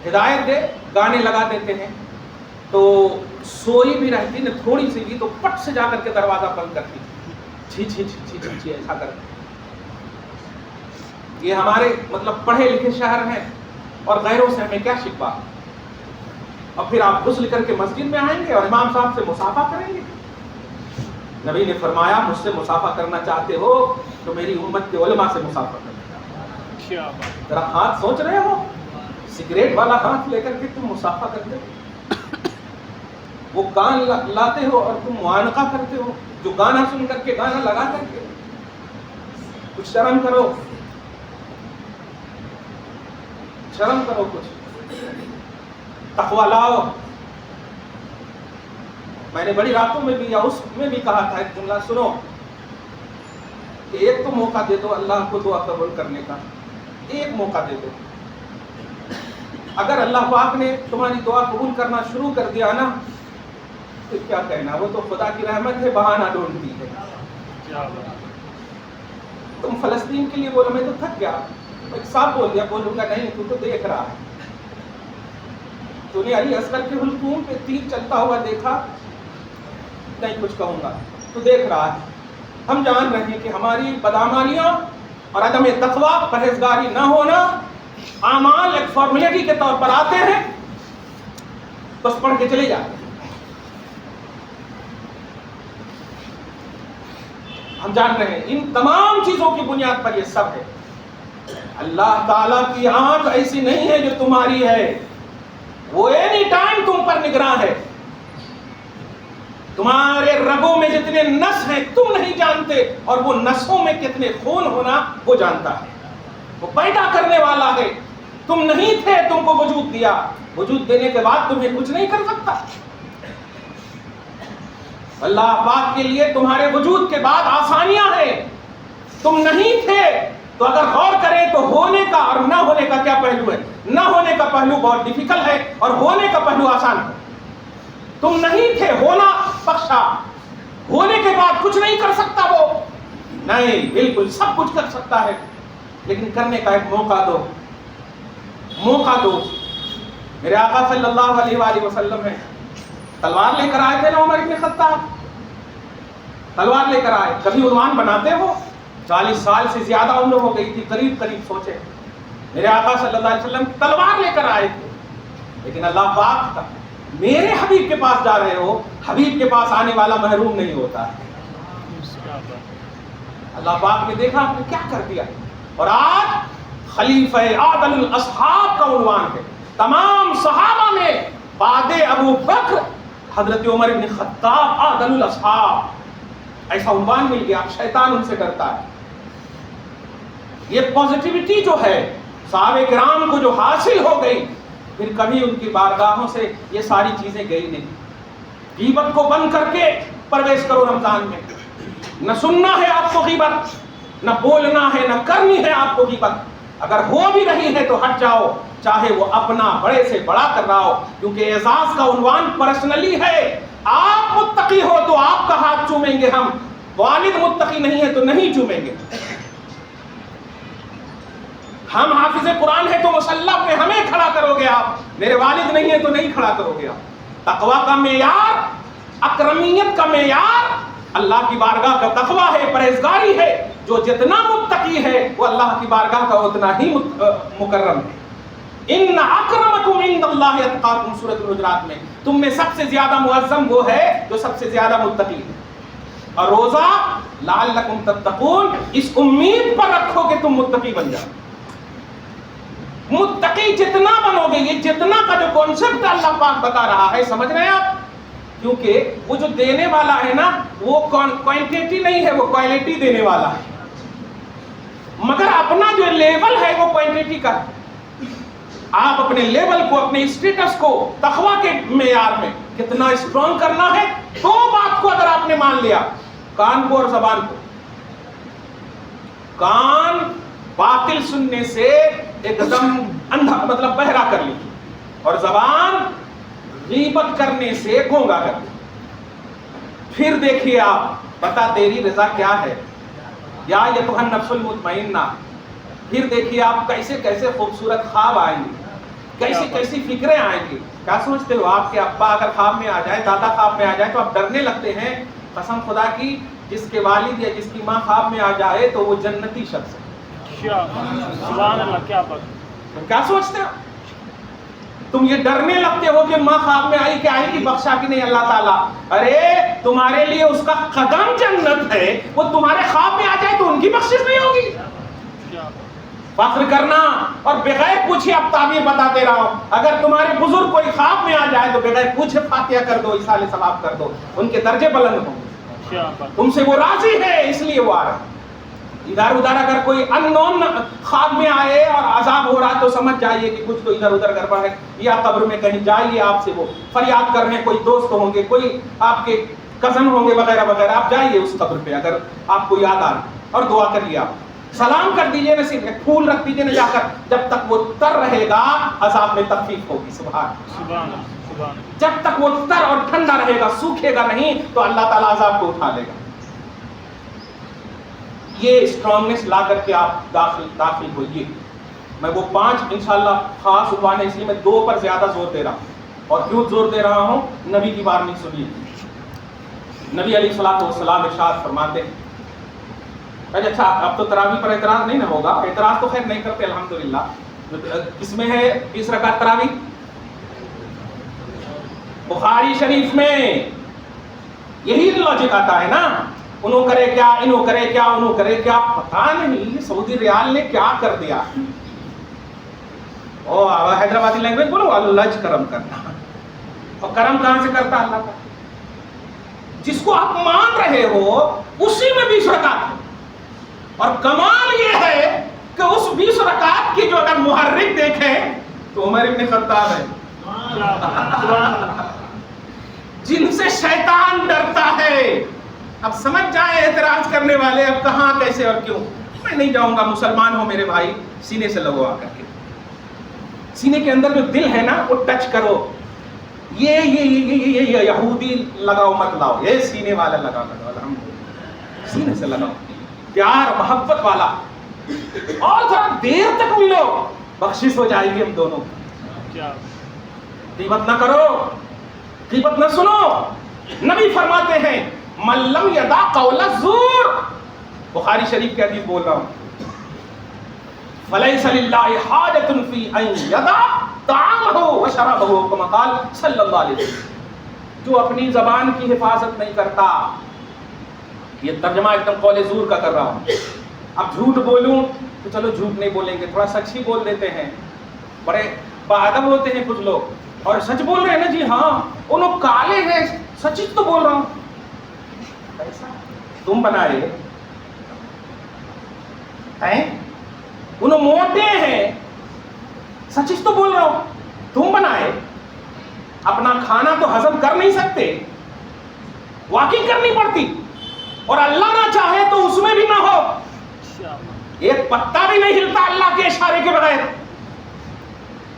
ہدایت دے، گانے لگا دیتے ہیں تو سوئی بھی رہتی نا تھوڑی سی بھی تو پٹ سے جا کر کے دروازہ بند کرتی، چھی چھی چھی چھی چھی چھی ایسا کرتی. یہ ہمارے مطلب پڑھے لکھے شہر ہیں اور غیروں سے ہمیں کیا شکوا. اور پھر آپ غسل کر کے مسجد میں آئیں گے اور امام صاحب سے مصافحہ کریں گے. نبی نے فرمایا مجھ سے مصافحہ کرنا چاہتے ہو تو میری امت کے علماء سے مصافحہ کرنا. ذرا ہاتھ سوچ رہے ہو، سگریٹ والا ہاتھ لے کر کے تم مصافحہ کرتے ہو، وہ کان لاتے ہو اور تم معانقہ کرتے ہو، جو گانا سن کر کے، گانا لگا کر کے. کچھ شرم کرو، شرم کرو، کچھ تقویٰ لاؤ. میں نے بڑی راتوں میں بھی یا اس میں بھی کہا تھا، ایک جملہ سنو کہ ایک تو موقع دے دو اللہ کو دعا قبول کرنے کا، ایک موقع دے دو. اگر اللہ پاک نے تمہاری دعا قبول کرنا شروع کر دیا نا تو کیا کہنا، وہ تو خدا کی رحمت ہے، بہانہ ڈھونڈتی ہے. تم فلسطین کے لیے بولو، میں تو تھک گیا، ایک صاحب بول دیا، بولوں گا نہیں، تو دیکھ رہا ہے، تو نے علی اصغر کے حلقوم پہ تیر چلتا ہوا دیکھا، نہیں کچھ کہوں گا، تو دیکھ رہا ہے. ہم جان رہے ہیں کہ ہماری بدعمالیاں اور عدم تقویٰ، پرہیزگاری نہ ہونا، اعمال ایک فارمیلٹی کے طور پر آتے ہیں، بس پڑھ کے چلے جاتے ہیں. ہم جان رہے ہیں ان تمام چیزوں کی بنیاد پر یہ سب ہے. اللہ تعالیٰ کی آنکھ ایسی نہیں ہے جو تمہاری ہے، وہ اینی ٹائم تم پر نگراں ہے. تمہارے رگوں میں جتنے نس ہیں تم نہیں جانتے، اور وہ نسوں میں کتنے خون ہونا وہ جانتا ہے. وہ پیدا کرنے والا ہے، تم نہیں تھے، تم کو وجود دیا، وجود دینے کے بعد تمہیں کچھ نہیں کر سکتا. اللہ پاک کے لیے تمہارے وجود کے بعد آسانیاں ہیں. تم نہیں تھے تو اگر غور کریں تو ہونے کا اور نہ ہونے کا کیا پہلو ہے. نہ ہونے کا پہلو بہت ڈیفیکلٹ ہے اور ہونے کا پہلو آسان ہے. تم نہیں تھے، ہونا بخشا، ہونے کے بعد کچھ نہیں کر سکتا وہ نہیں، بالکل سب کچھ کر سکتا ہے، لیکن کرنے کا ایک موقع دو، موقع دو. میرے آقا صلی اللہ علیہ وآلہ وسلم ہیں، تلوار لے کر آئے تھے نا عمر بن خطاب، تلوار لے کر آئے. کبھی عنوان بناتے ہو؟ 40 سال سے زیادہ عمر ہو گئی تھی، قریب قریب سوچے. میرے آقا صلی اللہ علیہ وسلم تلوار لے کر آئے تھے، لیکن اللہ پاک کا میرے حبیب کے پاس جا رہے ہو، حبیب کے پاس آنے والا محروم نہیں ہوتا ہے. اللہ پاک نے دیکھا آپ نے کیا کر دیا. اور آج خلیفہ عادل الاصحاب کا عنوان ہے. تمام صحابہ میں بعد ابو بکر حضرت عمر بن خطاب عادل الاصحاب، ایسا عنوان مل گیا. شیطان ان سے ڈرتا ہے. یہ پازیٹیوٹی جو ہے صحابہ کرام کو جو حاصل ہو گئی، پھر کبھی ان کی بارگاہوں سے یہ ساری چیزیں گئی نہیں. غیبت کو بند کر کے پرویش کرو رمضان میں. نہ سننا ہے آپ کو غیبت، نہ بولنا ہے نہ کرنی ہے آپ کو غیبت. اگر ہو بھی رہی ہے تو ہٹ جاؤ, چاہے وہ اپنا بڑے سے بڑا کر رہا ہو, کیونکہ اعزاز کا عنوان پرسنلی ہے. آپ متقی ہو تو آپ کا ہاتھ چومیں گے ہم, والد متقی نہیں ہے تو نہیں چومیں گے. ہم حافظ قرآن ہے تو مصلی پہ ہمیں کھڑا کرو گے آپ, میرے والد نہیں ہے تو نہیں کھڑا کرو گے آپ. تقویٰ کا معیار, اکرمیت کا معیار اللہ کی بارگاہ کا تقویٰ ہے, پرہیزگاری ہے. جو جتنا متقی ہے وہ اللہ کی بارگاہ کا اتنا ہی مکرم ہے. ان اکرمکم عند اللہ اتقاکم, سورۃ الحجرات میں تم میں سب سے زیادہ معظم وہ ہے جو سب سے زیادہ متقی ہے. اور روزہ لعلکم تتقون, اس امید پر رکھو کہ تم متقی بن جاؤ. متقی جتنا بنو گے, یہ جتنا کا جو کانسیپٹ اللہ پاک بتا رہا ہے, سمجھ رہے ہیں آپ؟ کیونکہ وہ جو دینے والا ہے نا, وہ کوانٹیٹی نہیں ہے, وہ کوالٹی دینے والا ہے. مگر اپنا جو لیول ہے وہ کوانٹیٹی کا ہے. آپ اپنے لیول کو, اپنے اسٹیٹس کو تقویٰ کے معیار میں کتنا اسٹرانگ کرنا ہے, دو بات کو اگر آپ نے مان لیا, کان کو اور زبان کو. کان باطل سننے سے ایک دم اندھا مطلب بہرا کر لی, اور زبان غیبت کرنے سے گونگا کر لی. پھر دیکھیے آپ, پتہ تیری رضا کیا ہے, یا ایھا النفس المطمئنہ. پھر دیکھیے آپ کیسے کیسے خوبصورت خواب آئیں گے, کیسی کیسی فکریں آئیں گی. کیا سوچتے ہو آپ کے ابا اگر خواب میں آ جائے, دادا خواب میں آ جائے تو آپ ڈرنے لگتے ہیں؟ قسم خدا کی, جس کے والد یا جس کی ماں خواب میں آ جائے تو وہ جنتی شخص ہے. سبحان اللہ, کیا بات. کیا سوچتے ہو تم؟ یہ ڈرنے لگتے ہو کہ ماں خواب میں آئی کہ آئے گی بخشا کہ نہیں اللہ تعالیٰ. ارے تمہارے لیے اس کا قدم جنت ہے, وہ تمہارے خواب میں آ جائے تو ان کی بخشش نہیں ہوگی. فخر کرنا اور بغیر پوچھے اب تعبیر بتاتے رہو. اگر تمہارے بزرگ کوئی خواب میں آ جائے تو بغیر پوچھے فاتحہ کر دو, ایصال ثواب کر دو, ان کے درجے بلند ہوں گے. تم سے وہ راضی ہے اس لیے وہ آ رہا ہے. ادھر ادھر اگر کوئی ان نون خواب میں آئے اور عذاب ہو رہا تو سمجھ جائیے کہ کچھ تو ادھر ادھر گڑبڑ ہے, یا قبر میں کہیں جائیے, آپ سے وہ فریاد کر رہے ہیں, کوئی دوست ہوں گے, کوئی آپ کے کزن ہوں گے وغیرہ وغیرہ. آپ جائیے اس قبر پہ اگر آپ کو یاد آ رہا, اور دعا کریے. آپ سلام کر دیجیے, نہ صرف ایک پھول رکھ دیجیے نہ جا کر, جب تک وہ تر رہے گا عذاب میں تخفیف ہوگی. سبحان. جب تک وہ تر اور ٹھنڈا رہے گا, سوکھے گا نہیں, تو اللہ تعالیٰ عذاب کو اٹھا لے گا. یہ اسٹرانگنس لا کر کے آپ داخل ہوئیے. میں وہ 5 انشاءاللہ خاص عنوان ہے, اس لیے میں 2 پر زیادہ زور دے رہا ہوں. اور کیوں زور دے رہا ہوں؟ نبی کی بات نہیں سنیے. نبی علیہ الصلوۃ والسلام ارشاد فرماتے ہیں, اچھا اب تو تراویح پر اعتراض نہیں نہ ہوگا, اعتراض تو خیر نہیں کرتے الحمدللہ. کس میں ہے 20 رکعت تراویح؟ بخاری شریف میں. یہی لاجک آتا ہے نا, انہوں کرے کیا, انہوں کرے کیا, انہوں کرے کیا. پتہ نہیں سعودی ریال نے کیا کر دیا. او حیدرآبادی لینگویج بولو, اللہ کرم کرنا. اور کرم کہاں سے کرتا اللہ کا؟ جس کو آپ مان رہے ہو اسی میں 20 رکعت. اور کمال یہ ہے کہ اس 20 رکعت کی جو اگر محرک دیکھیں تو عمر ابن خطاب ہے, جن سے شیطان ڈرتا ہے. اب سمجھ جائیں اعتراض کرنے والے اب کہاں کیسے اور کیوں. میں نہیں جاؤں گا, مسلمان ہو میرے بھائی, سینے سے لگو آ کر کے, سینے کے اندر جو دل ہے نا وہ ٹچ کرو. یہ یہودی لگاؤ مت لاؤ, یہ سینے والا لگاؤ. الحمدللہ سینے سے لگاؤ, پیار محبت والا, اور ذرا دیر تک ملو, بخشش ہو جائے گی ہم دونوں. غیبت نہ کرو, غیبت نہ سنو. نبی فرماتے ہیں من لم یدع قول الزور, بخاری شریف کی حدیث بول رہا ہوں, فلیس للہ حاجۃ فی ان یدع طعامہ وشرابہ, کما قال صلی اللہ علیہ وسلم. جو اپنی زبان کی حفاظت نہیں کرتا, یہ ترجمہ ایک دم قول زور کا کر رہا ہوں. اب جھوٹ بولوں تو چلو جھوٹ نہیں بولیں گے, تھوڑا سچ ہی بول دیتے ہیں. بڑے باادب ہوتے ہیں کچھ لوگ, اور سچ بول رہے ہیں نا جی, ہاں انہوں کالے ہیں, سچ تو بول رہا ہوں. ایسا تم بنائے ہیں, انہوں موٹے ہیں, سچ تو بول رہا ہوں. تم بنائے, اپنا کھانا تو ہضم کر نہیں سکتے, واکنگ کرنی پڑتی, اور اللہ نہ چاہے تو اس میں بھی نہ ہو. ایک پتا بھی نہیں ہلتا اللہ کے اشارے کے بغیر،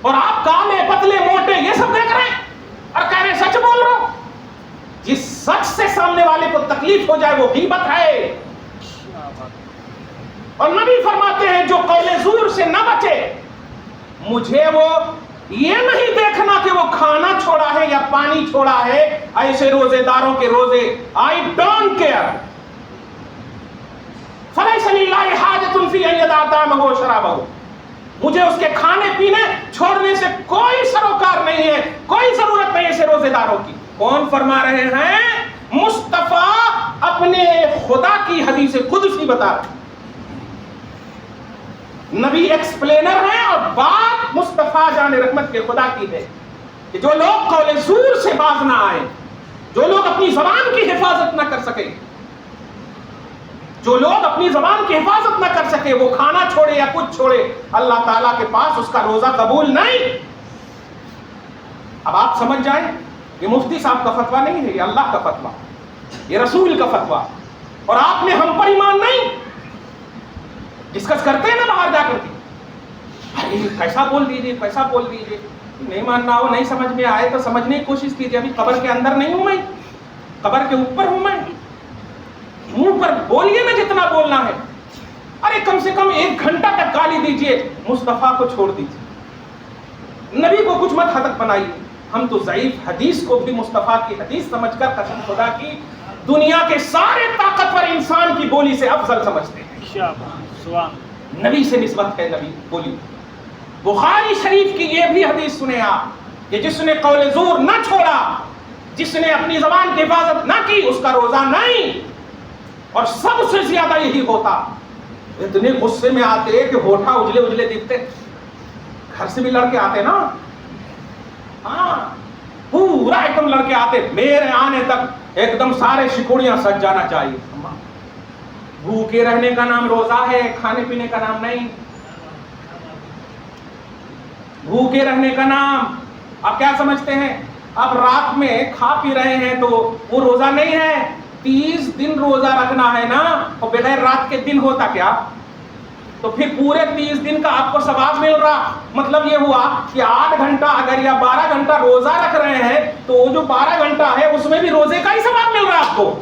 اور آپ کالے پتلے موٹے یہ سب دیکھ رہے ہیں اور کہہ رہے ہیں سچ بول رہا ہوں۔ جس سچ سے سامنے والے کو تکلیف ہو جائے وہ غیبت ہے۔ اور نبی فرماتے ہیں جو قول زور سے نہ بچے، مجھے وہ یہ نہیں دیکھنا کہ وہ کھانا چھوڑا ہے یا پانی چھوڑا ہے، ایسے روزے داروں کے روزے آئی ڈونٹ کیئر۔ فلیس للہ حاجۃ فی ان یدع طعامہ و شرابہ، مجھے اس کے کھانے پینے چھوڑنے سے کوئی سروکار نہیں ہے، کوئی ضرورت نہیں ایسے روزے داروں کی۔ کون فرما رہے ہیں؟ مصطفیٰ اپنے خدا کی حدیث قدسی بتا رہے ہیں۔ نبی ایکسپلینر ہیں اور بات مصطفیٰ جان رحمت کے خدا کی ہے کہ جو لوگ قول زور سے باز نہ آئے، جو لوگ اپنی زبان کی حفاظت نہ کر سکے، جو لوگ اپنی زبان کی حفاظت نہ کر سکے، وہ کھانا چھوڑے یا کچھ چھوڑے، اللہ تعالیٰ کے پاس اس کا روزہ قبول نہیں۔ اب آپ سمجھ جائیں یہ مفتی صاحب کا فتویٰ نہیں ہے، یہ اللہ کا فتویٰ، یہ رسول کا فتویٰ، اور آپ نے ہم پر ایمان نہیں۔ ڈسکس کرتے ہیں نا باہر جا کر کے، کیسا بول دیجیے کیسا بول دیجیے، نہیں ماننا ہو، نہیں سمجھ میں آئے تو سمجھنے کی کوشش کیجیے۔ ابھی قبر کے اندر نہیں ہوں میں، قبر کے اوپر ہوں میں، منہ پر بولیے نا جتنا بولنا ہے، ارے کم سے کم 1 گھنٹہ تک گالی دیجیے، مصطفیٰ کو چھوڑ دیجیے، نبی کو کچھ مت ہتک بنائیے۔ ہم تو ضعیف حدیث کو بھی مصطفیٰ کی حدیث سمجھ کر قسم خدا کی دنیا کے سارے طاقتور انسان کی بولی سے افضل سمجھتے ہیں۔ نبی سے نسبت ہے نبی بولی۔ بخاری شریف کی یہ بھی حدیث سنے آپ کہ جس نے قول زور نہ چھوڑا، جس نے اپنی زبان کی حفاظت نہ کی، اس کا روزہ نہیں۔ اور سب سے زیادہ یہی ہوتا، اتنے غصے میں آتے کہ ہوٹھا اجلے اجلے دکھتے، گھر سے بھی لڑکے آتے نا، ہاں پورا ایک دم لڑکے آتے، میرے آنے تک ایک دم سارے شکوڑیاں سج جانا چاہیے۔ بھوکے رہنے کا نام روزہ ہے، کھانے پینے کا نام نہیں۔ بھوکے رہنے کا نام، آپ کیا سمجھتے ہیں؟ اب رات میں کھا پی رہے ہیں تو وہ روزہ نہیں ہے۔ 30 دن روزہ رکھنا ہے نا، اور بغیر رات کے دن ہوتا کیا؟ تو پھر پورے 30 دن کا آپ کو ثواب مل رہا۔ مطلب یہ ہوا کہ 8 گھنٹہ اگر یا 12 گھنٹہ روزہ رکھ رہے ہیں تو وہ جو 12 گھنٹہ ہے اس میں بھی روزے کا ہی ثواب مل رہا آپ کو۔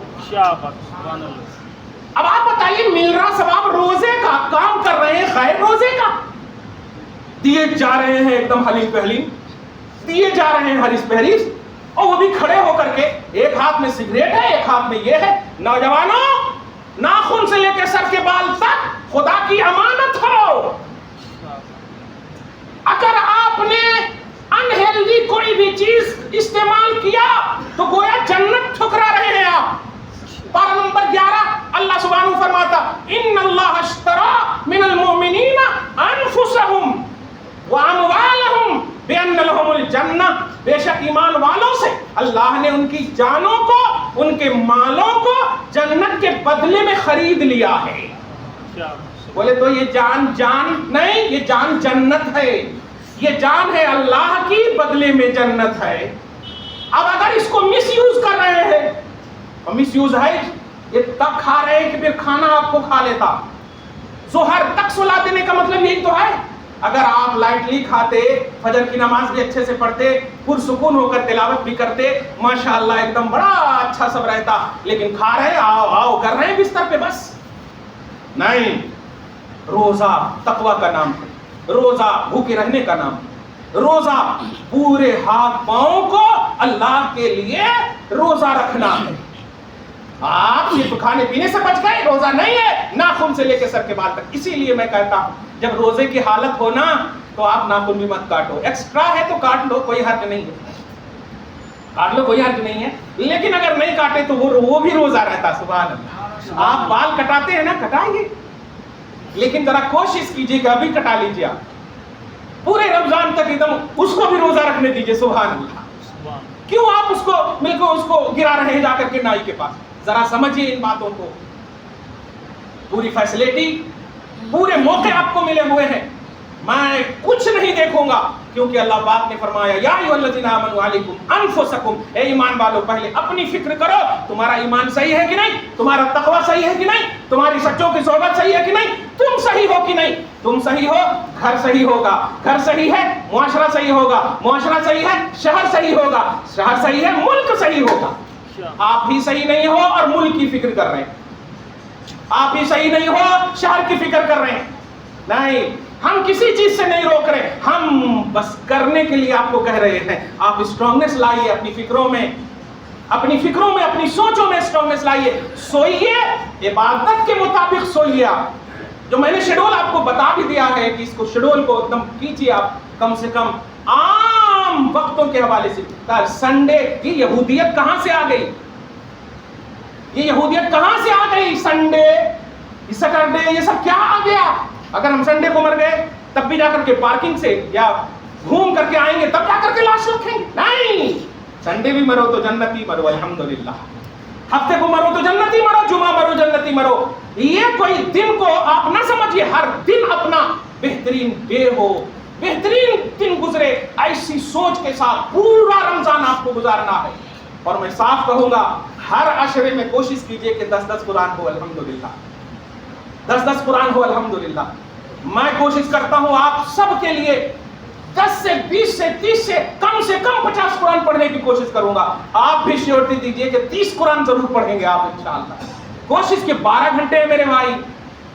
اب آپ بتائیے، مل رہا ثواب روزے کا، کام کر رہے ہیں غیر روزے کا، دیے جا رہے ہیں ایک دم حلیم پہلیم، دیے جا رہے ہیں حریص بحریص، اور وہ بھی کھڑے ہو کر کے، ایک ہاتھ میں سگریٹ ہے ایک ہاتھ میں یہ ہے۔ نوجوانوں، ناخن سے لے کے سر کے بال تک خدا کی امانت ہو، اگر آپ نے انہیلدی کوئی بھی چیز استعمال کیا تو گویا جنت ٹھکرا رہے ہیں آپ۔ پارہ نمبر 11 اللہ سبحانہ فرماتا ان اللہ اشترى من المؤمنین انفسهم واموالهم بان لهم الجنہ، بے شک ایمان والوں سے اللہ نے ان کی جانوں کو، ان کے مالوں کو جنت کے بدلے میں خرید لیا ہے۔ بولے تو یہ جان نہیں، یہ جان جنت ہے، یہ جان ہے اللہ کی، بدلے میں جنت ہے۔ اب اگر اس کو مس یوز کر رہے ہیں، اور مس یوز ہے یہ تک کھا رہے ہیں کہ پھر کھانا آپ کو کھا لیتا، ظہر تک سلا دینے کا مطلب یہی تو ہے۔ اگر آپ لائٹلی کھاتے، فجر کی نماز بھی اچھے سے پڑھتے، پرسکون ہو کر تلاوت بھی کرتے، ماشاءاللہ ایک دم بڑا اچھا سب رہتا، لیکن کھا رہے آؤ آؤ کر رہے ہیں بستر پہ بس نہیں۔ روزہ تقوی کا نام ہے، روزہ بھوکے رہنے کا نام ہے، روزہ پورے ہاتھ پاؤں کو اللہ کے لیے روزہ رکھنا ہے۔ آپ یہ تو کھانے پینے سے بچ گئے، روزہ نہیں ہے، ناخن سے لے کے سر کے بال تک۔ اسی لیے میں کہتا ہوں جب روزے کی حالت ہو نا تو آپ ناخن بھی مت کاٹو، ایکسٹرا ہے تو کاٹ لو، کوئی حرج نہیں ہے، کاٹ لو کوئی حرج نہیں ہے، لیکن اگر نہیں کاٹے تو وہ بھی روزہ رہتا۔ سبحان اللہ، آپ بال کٹاتے ہیں نا، کٹائیے، لیکن ذرا کوشش کیجیے کہ ابھی کٹا لیجیے، آپ پورے رمضان تک ایک دم اس کو بھی روزہ رکھنے دیجیے۔ سبحان اللہ، کیوں آپ اس کو بالکل اس کو گرا رہے ہیں جا کر کے نائی کے پاس؟ ذرا سمجھیے ان باتوں کو، پوری فیسلٹی، پورے موقع آپ کو ملے ہوئے ہیں، میں کچھ نہیں دیکھوں گا، کیونکہ اللہ پاک نے فرمایا یا ایھا الذین آمنوا علیکم انفسکم، اے ایمان والو پہلے اپنی فکر کرو، تمہارا ایمان صحیح ہے کہ نہیں، تمہارا تقوی صحیح ہے کہ نہیں، تمہاری سچوں کی صحبت صحیح ہے کہ نہیں، تم صحیح ہو کہ نہیں. تم صحیح ہو گھر صحیح ہوگا, گھر صحیح ہے معاشرہ صحیح ہوگا, معاشرہ صحیح ہے شہر صحیح ہوگا, شہر صحیح ہے ملک صحیح ہوگا. آپ ہی صحیح نہیں ہو اور ملک کی فکر کر رہے ہیں, آپ ہی صحیح نہیں ہو شہر کی فکر کر رہے ہیں. نہیں, ہم کسی چیز سے نہیں روک رہے, ہم بس کرنے کے لیے آپ کو کہہ رہے ہیں. آپ اسٹرانگنس لائیے اپنی فکروں میں, اپنی فکروں میں, اپنی سوچوں میں اسٹرانگنس لائیے. سوئیے, عبادت کے مطابق سوئیے. آپ جو میں نے شیڈول آپ کو بتا بھی دیا ہے کہ اس کو شیڈول کو ایک دم کیجیے آپ, کم سے کم عام وقتوں کے حوالے سے. سنڈے کی یہودیت کہاں سے آ گئی, یہ یہودیت کہاں سے آ گئی؟ سنڈے, سیٹرڈے, یہ سب کیا آ گیا؟ اگر ہم سنڈے کو مر گئے تب بھی جا کر کے پارکنگ سے یا گھوم کر کے آئیں گے تب جا کر کے لاش رکھیں گے؟ نہیں, سنڈے بھی مرو تو جنتی مرو الحمدللہ, ہفتے کو مرو تو جنتی مرو, جمعہ مرو جنتی مرو. یہ کوئی دن کو آپ نہ سمجھیے, ہر دن اپنا بہترین ڈے ہو, بہترین دن گزرے. ایسی سوچ کے ساتھ پورا رمضان آپ کو گزارنا ہے. اور میں صاف کہوں گا, ہر عشرے میں کوشش کیجئے کہ 10 قرآن ہو الحمدللہ, 10 قرآن ہو الحمدللہ. میں کوشش کرتا ہوں آپ سب کے لیے 10 سے 20 سے 30 سے کم 50 قرآن پڑھنے کی کوشش کروں گا. آپ بھی شیورٹی دیجئے کہ 30 قرآن ضرور پڑھیں گے آپ انشاءاللہ. کوشش کے 12 گھنٹے ہیں میرے بھائی,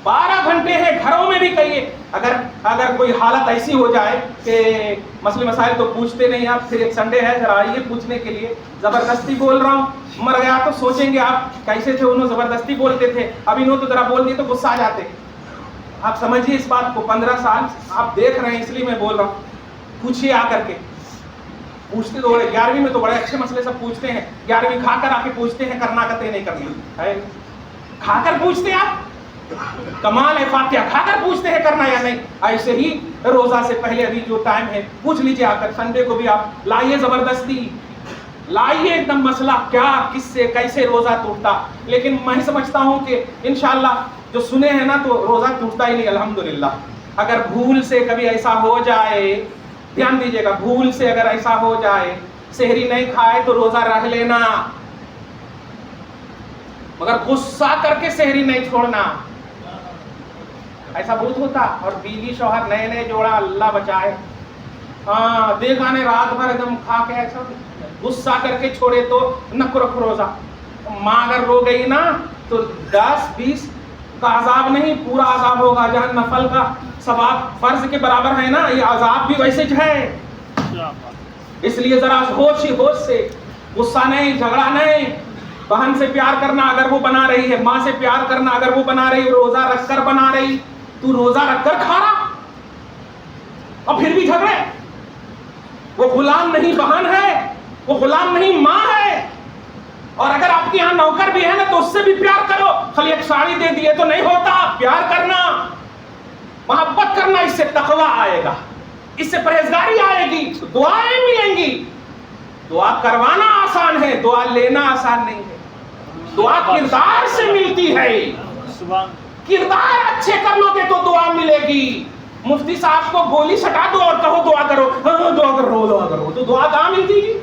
12 گھنٹے ہیں. گھروں میں بھی کہیے, اگر کوئی حالت ایسی ہو جائے کہ مسئلے مسائل تو پوچھتے نہیں آپ, پھر ایک سنڈے ہے ذرا آئیے پوچھنے کے لیے. زبردستی بول رہا ہوں, مر گیا تو سوچیں گے آپ کیسے تھے انہوں, زبردستی بولتے تھے, اب انہوں تو ذرا بول دیے تو غصہ آ جاتے. آپ سمجھیے اس بات کو, 15 سال آپ دیکھ رہے ہیں اس لیے میں بول رہا ہوں. پوچھیے آ کر کے, پوچھتے تو 11ویں میں تو بڑے اچھے مسئلے سب پوچھتے ہیں. 11ویں کھا کر آ کے پوچھتے ہیں کرنا کہتے نہیں کرنا ہے, کھا کر پوچھتے ہیں آپ, کمال ہے. فاتحہ کھا کر پوچھتے ہیں کرنا یا نہیں. ایسے ہی روزہ سے پہلے ابھی جو ٹائم ہے پوچھ لیجیے آ کر. سنڈے کو بھی آپ لائیے, زبردستی لائیے ایک دم مسئلہ کیا کس سے کیسے روزہ ٹوٹتا. لیکن میں سمجھتا ہوں کہ انشاءاللہ جو سنے ہیں نا تو روزہ ٹوٹتا ہی نہیں الحمدللہ. اگر بھول سے کبھی ایسا ہو جائے, دھیان دیجیے گا, بھول سے اگر ایسا ہو جائے سحری نہیں کھائے تو روزہ رکھ لینا, مگر غصہ کر کے سحری نہیں چھوڑنا. ایسا بہت ہوتا. اور بیوی شوہر نئے جوڑا, اللہ بچائے, ہاں دیکھا نے رات بھر ایک دم کھا کے ایسا غصہ کر کے چھوڑے تو نہ رکھو روزہ. ماں اگر رو گئی نا تو 10-20 کا عذاب نہیں, پورا عذاب ہوگا. جہاں نفل کا ثواب فرض کے برابر ہے نا, یہ عذاب بھی ویسے ہے. اس لیے ذرا ہوش سے, غصہ نہیں, جھگڑا نہیں. بہن سے پیار کرنا اگر وہ بنا رہی ہے, ماں سے پیار کرنا اگر وہ بنا رہی ہے, روزہ رکھ کر بنا رہی, تو روزہ رکھ کر کھا رہا اور پھر بھی جھگڑے. وہ غلام نہیں بہن ہے, وہ غلام نہیں ماں ہے. اور اگر آپ کے یہاں نوکر بھی ہے نا تو اس سے بھی پیار کرو. خالی ایک ساڑی دے دیے تو نہیں ہوتا, پیار کرنا, محبت کرنا. اس سے تقویٰ آئے گا, اس سے پرہیزگاری آئے گی, دعائیں ملیں گی. دعا کروانا آسان ہے, دعا لینا آسان نہیں ہے. دعا کردار سے ملتی ہے, کردار اچھے کر لو گے تو دعا ملے گی. مفتی صاحب کو گولی سٹا دو اور کہو دعا کرو, دعا کرو تو دعا کہاں ملتی ہے.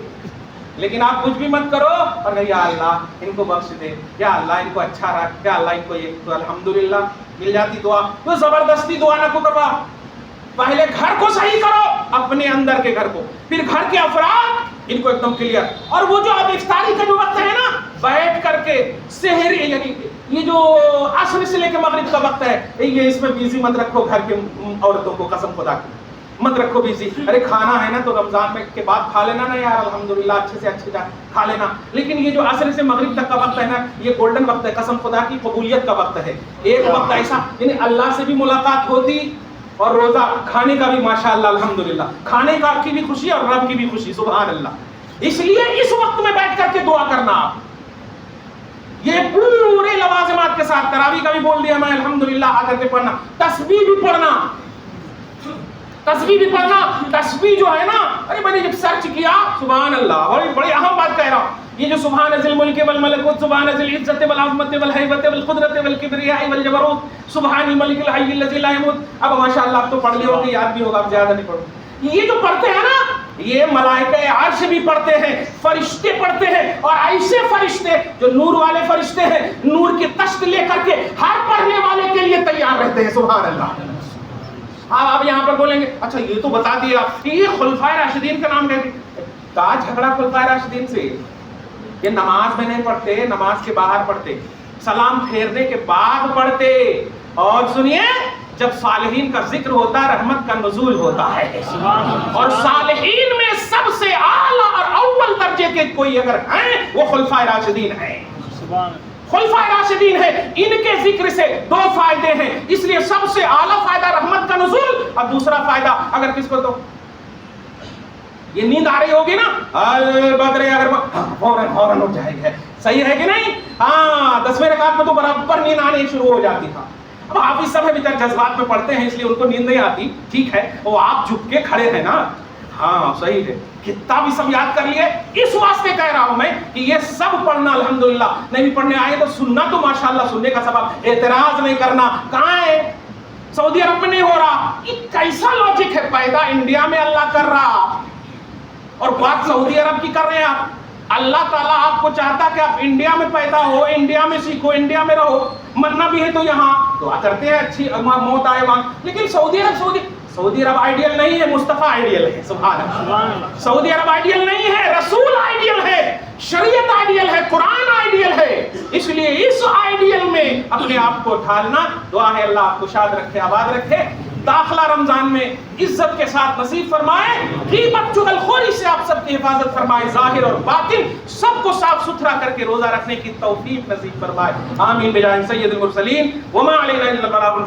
لیکن آپ کچھ بھی مت کرو اور کہ یا اللہ ان کو بخش دے, یا اللہ ان کو اچھا رکھ, یا اللہ ان کو یہ, تو الحمدللہ مل جاتی دعا. تو زبردستی دعا نہ کو کروا, پہلے گھر کو صحیح کرو, اپنے اندر کے گھر کو, پھر گھر کے افراد ان کو ایک دم کلیئر. اور وہ جو اب افطاری کا جو وقت ہے نا, بیٹھ کر کے سحری, یعنی یہ جو عصر سے لے کے مغرب کا وقت ہے, یہ اس میں بیزی مت رکھو. گھر کی عورتوں کو قسم خدا کی مت رکھو بیزی. ارے کھانا ہے نا تو رمضان میں کے بعد کھا لینا نا یار, الحمدللہ اچھے سے اچھے کھا لینا. لیکن یہ جو عصر سے مغرب تک کا وقت ہے نا, یہ گولڈن وقت ہے, قسم خدا کی قبولیت کا وقت ہے. ایک وقت ایسا یعنی اللہ سے بھی ملاقات ہوتی اور روزہ کھانے کا بھی ماشاءاللہ الحمدللہ, کھانے کا کی بھی خوشی اور رب کی بھی خوشی, سبحان اللہ. اس لیے اس وقت میں بیٹھ کر کے دعا کرنا, یہ پورے لوازمات کے ساتھ. تراویح کا بھی بول دیا میں الحمدللہ, آ کر کے پڑھنا. تسبیح بھی پڑھنا, تسبیح بھی پڑھنا. تسبیح جو ہے نا, ارے میں نے جب سرچ کیا سبحان اللہ, اور بڑی اہم بات کہہ رہا ہوں, یہ جو سبحان ذی الملک والملکوت, سبحان ذی العزت والعظمت والہیبت والقدرت والکبریاء والجبروت, سبحان الملک الحی الذی لا یموت. اب ماشاءاللہ اب تو پڑھ لی ہوگی, یاد بھی ہوگا, اب زیادہ نہیں پڑھوں. یہ جو پڑھتے ہیں نا یہ ملائکہ عرش بھی پڑھتے ہیں، فرشتے پڑھتے ہیں، اور ایسے فرشتے جو نور والے فرشتے ہیں، نور کی تشت لے کر کے ہر پڑھنے والے کے لیے تیار رہتے ہیں. سبحان اللہ. آپ یہاں پر بولیں گے اچھا یہ تو بتا دیا یہ خلفائے راشدین کا نام کہتے ہیں. کا جھگڑا خلفائے راشدین سے؟ یہ نماز میں نہیں پڑھتے، نماز کے باہر پڑھتے، سلام پھیرنے کے بعد پڑھتے. اور سنیے جب صالحین کا ذکر ہوتا ہے رحمت کا نزول ہوتا ہے. اور صالحین میں سب سے اعلیٰ اور اول درجے کے کوئی اگر ہیں وہ خلفائے راشدین ہیں. خلفائے راشدین ہیں. ان کے ذکر سے دو فائدے ہیں، اس لیے سب سے اعلیٰ فائدہ رحمت کا نزول، اور دوسرا فائدہ اگر کس کو تو یہ نیند آ رہی ہوگی نا البدر اگر فوراً اٹھ جائے گا. صحیح ہے کہ نہیں؟ ہاں 10ویں رکعت میں تو برابر نیند آنی شروع ہو جاتی تھا. اب حافظ صاحب ابھی تک جذبات میں پڑھتے ہیں اس لیے ان کو نیند نہیں آتی. ٹھیک ہے وہ آپ جھک کے کھڑے ہیں نا. ہاں صحیح ہے. کتاب بھی سب یاد کر لیے. اس واسطے کہہ رہا ہوں میں کہ یہ سب پڑھنا الحمدللہ. نہیں بھی پڑھنے آئے تو سننا تو ماشاءاللہ سننے کا سبب، اعتراض نہیں کرنا. کہاں ہے؟ سعودی عرب میں نہیں ہو رہا. یہ کیسا لاجک ہے؟ پیدا انڈیا میں اللہ کر رہا اور بات سعودی عرب کی کر رہے ہیں آپ. اللہ تعالیٰ آپ کو چاہتا کہ آپ انڈیا میں پیدا ہو، انڈیا میں سیکھو، انڈیا میں رہو. مرنا بھی ہے تو یہاں دعا کرتے ہیں اچھی موت آئے وہاں. لیکن سعودی عرب آئیڈیل نہیں ہے، مصطفیٰ آئیڈیل ہے. سبحان اللہ. سعودی عرب آئیڈیل نہیں ہے، رسول آئیڈیل ہے، شریعت آئیڈیل ہے، قرآن آئیڈیل ہے. اس لیے اس آئیڈیل میں اپنے آپ کو ڈھالنا. دعا ہے اللہ آپ کو شاد رکھے، آباد رکھے. داخلہ رمضان میں عزت کے ساتھ نصیب فرمائے. غیبت چغلخوری سے آپ سب کی حفاظت فرمائے، ظاہر اور باطن سب کو صاف ستھرا کر کے روزہ رکھنے کی توفیق نصیب فرمائے. آمین بجاہ سید المرسلین وما علینا الا البلاغ.